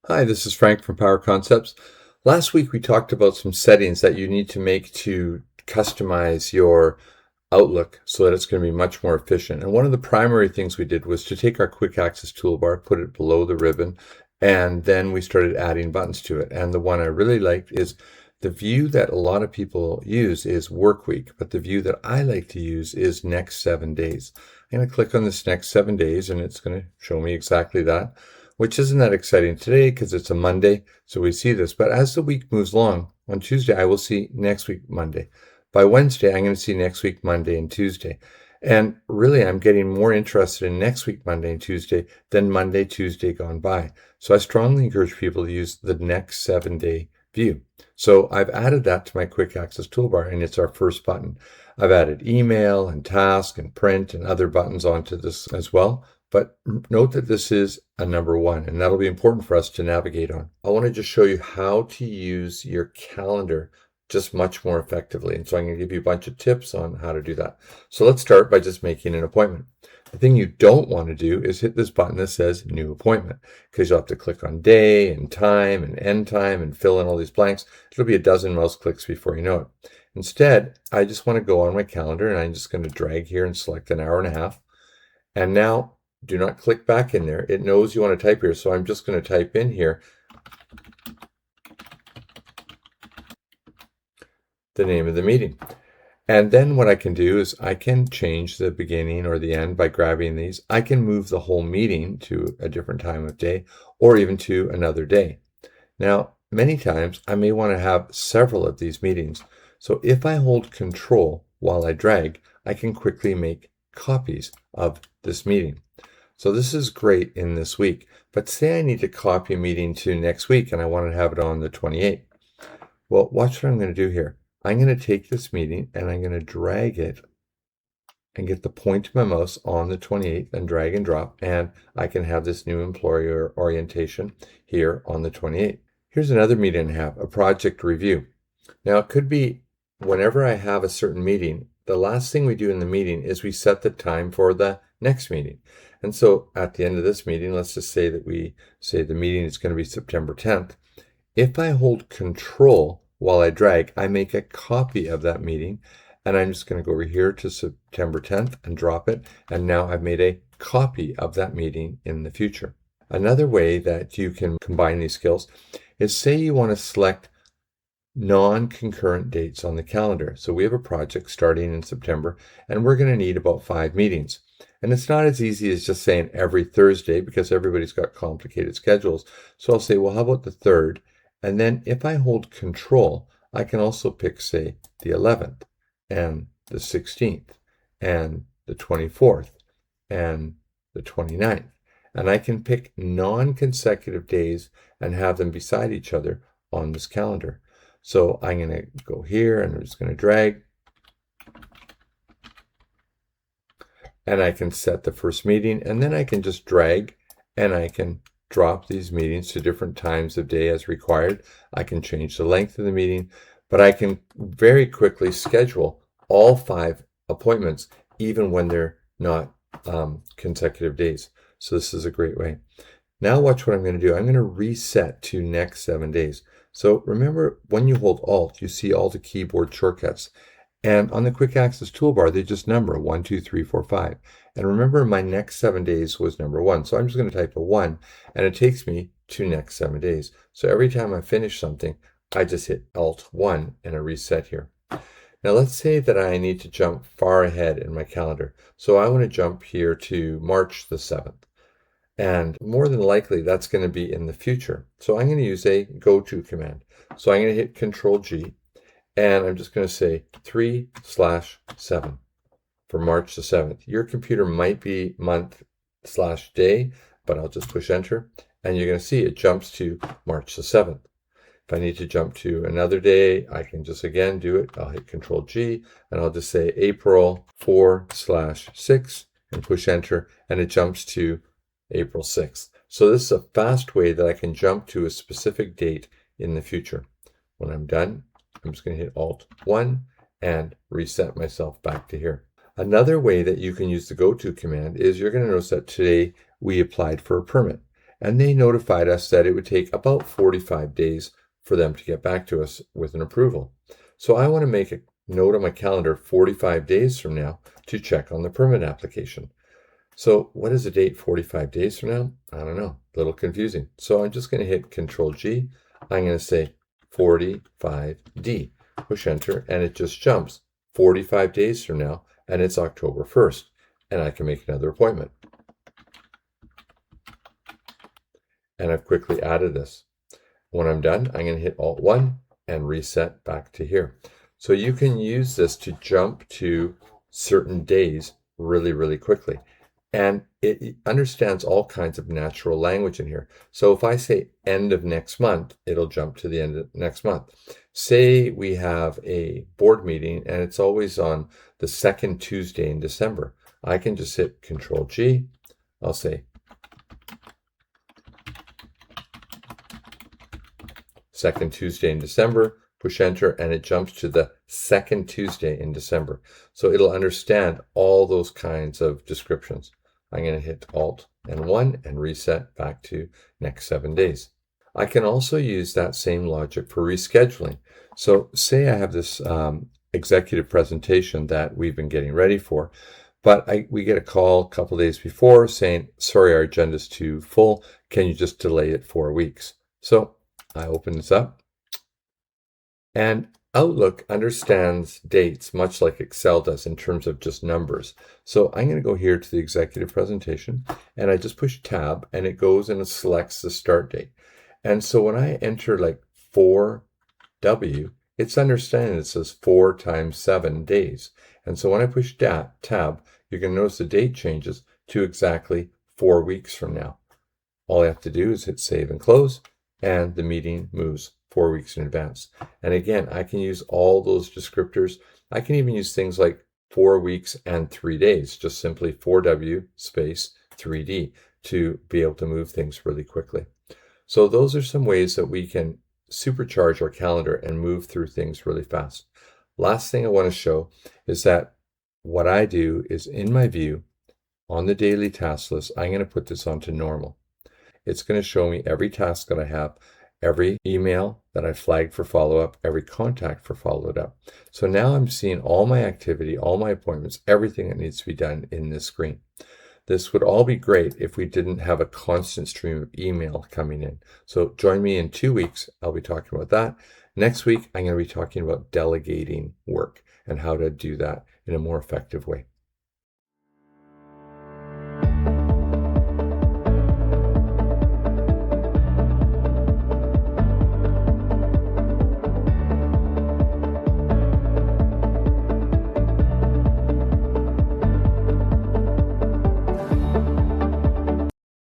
Hi, this is Frank from Power Concepts. Last week we talked about some settings that you need to make to customize your Outlook so that it's going to be much more efficient. And one of the primary things we did was to take our quick access toolbar, put it below the ribbon, and then we started adding buttons to it. And the one I really liked is the view that a lot of people use is work week, but the view that I like to use is next 7 days. I'm going to click on this next 7 days and it's going to show me exactly that, which isn't that exciting today because it's a Monday. So we see this, but as the week moves along, on Tuesday, I will see next week, Monday. By Wednesday, I'm going to see next week, Monday and Tuesday. And really, I'm getting more interested in next week, Monday and Tuesday, than Monday, Tuesday gone by. So I strongly encourage people to use the next 7 day view. So I've added that to my quick access toolbar, and it's our first button. I've added email and task and print and other buttons onto this as well. But note that this is a number one, and that'll be important for us to navigate on. I want to just show you how to use your calendar just much more effectively. And so I'm going to give you a bunch of tips on how to do that. So let's start by just making an appointment. The thing you don't want to do is hit this button that says new appointment, because you'll have to click on day and time and end time and fill in all these blanks. It'll be a dozen mouse clicks before you know it. Instead, I just want to go on my calendar and I'm just going to drag here and select an hour and a half. And now do not click back in there. It knows you want to type here. So I'm just going to type in here the name of the meeting. And then what I can do is I can change the beginning or the end by grabbing these. I can move the whole meeting to a different time of day or even to another day. Now, many times I may want to have several of these meetings. So if I hold Control while I drag, I can quickly make copies of this meeting. So this is great in this week, but say I need to copy a meeting to next week and I want to have it on the 28th. Well, watch what I'm going to do here. I'm going to take this meeting and I'm going to drag it and get the point of my mouse on the 28th and drag and drop, and I can have this new employer orientation here on the 28th. Here's another meeting I have, a project review. Now it could be whenever I have a certain meeting, the last thing we do in the meeting is we set the time for the next meeting. And so at the end of this meeting, let's just say that we say the meeting is going to be September 10th. If I hold Control while I drag, I make a copy of that meeting, and I'm just going to go over here to September 10th and drop it. And now I've made a copy of that meeting in the future. Another way that you can combine these skills is, say you want to select non-concurrent dates on the calendar. So we have a project starting in September, and we're going to need about 5 meetings. And it's not as easy as just saying every Thursday because everybody's got complicated schedules. So I'll say, well, how about the 3rd? And then if I hold Control, I can also pick, say, the 11th and the 16th and the 24th and the 29th. And I can pick non-consecutive days and have them beside each other on this calendar. So I'm going to go here and I'm just going to drag. And I can set the first meeting, and then I can just drag and I can drop these meetings to different times of day as required. I can change the length of the meeting, but I can very quickly schedule all 5 appointments, even when they're not consecutive days. So this is a great way. Now watch what I'm going to do. I'm going to reset to next 7 days. So remember, when you hold Alt, you see all the keyboard shortcuts. And on the quick access toolbar, they just number 1, 2, 3, 4, 5. And remember, my next 7 days was number 1. So I'm just going to type a 1, and it takes me to next 7 days. So every time I finish something, I just hit Alt 1 and a reset here. Now let's say that I need to jump far ahead in my calendar. So I want to jump here to March the 7th. And more than likely, that's going to be in the future. So I'm going to use a go to command. So I'm going to hit Control G. And I'm just going to say 3/7 for March the 7th. Your computer might be month/day, but I'll just push enter. And you're going to see it jumps to March the 7th. If I need to jump to another day, I can just again do it. I'll hit Control G and I'll just say April 4/6 and push enter. And it jumps to April 6th. So this is a fast way that I can jump to a specific date in the future. When I'm done, I'm just going to hit Alt 1 and reset myself back to here. Another way that you can use the go to command is you're going to notice that today we applied for a permit. and they notified us that it would take about 45 days for them to get back to us with an approval. So I want to make a note on my calendar 45 days from now to check on the permit application. So what is the date 45 days from now? I don't know, a little confusing. So I'm just going to hit Control G. I'm going to say 45D, push enter, and it just jumps 45 days from now, and it's October 1st, and I can make another appointment. And I've quickly added this. When I'm done, I'm going to hit Alt-1 and reset back to here. So you can use this to jump to certain days really, really quickly. And it understands all kinds of natural language in here. So if I say end of next month, it'll jump to the end of next month. Say we have a board meeting and it's always on the second Tuesday in December. I can just hit Control G. I'll say second Tuesday in December, push enter, and it jumps to the second Tuesday in December. So it'll understand all those kinds of descriptions. I'm going to hit Alt and 1 and reset back to next 7 days. I can also use that same logic for rescheduling. So say I have this executive presentation that we've been getting ready for, but we get a call a couple days before saying, sorry, our agenda's too full. Can you just delay it 4 weeks? So I open this up, and Outlook understands dates much like Excel does in terms of just numbers. So I'm going to go here to the executive presentation, and I just push tab, and it goes and it selects the start date. And so when I enter like 4W, it's understanding it says 4 times 7 days. And so when I push tab, you can notice the date changes to exactly 4 weeks from now. All I have to do is hit save and close, and the meeting moves 4 weeks in advance. And again, I can use all those descriptors. I can even use things like 4 weeks and 3 days, just simply 4W space 3D to be able to move things really quickly. So those are some ways that we can supercharge our calendar and move through things really fast. Last thing I want to show is that what I do is in my view on the daily task list, I'm going to put this onto normal. It's going to show me every task that I have, every email that I flagged for follow-up, every contact for follow-up. So now I'm seeing all my activity, all my appointments, everything that needs to be done in this screen. This would all be great if we didn't have a constant stream of email coming in. So join me in 2 weeks. I'll be talking about that. Next week, I'm going to be talking about delegating work and how to do that in a more effective way.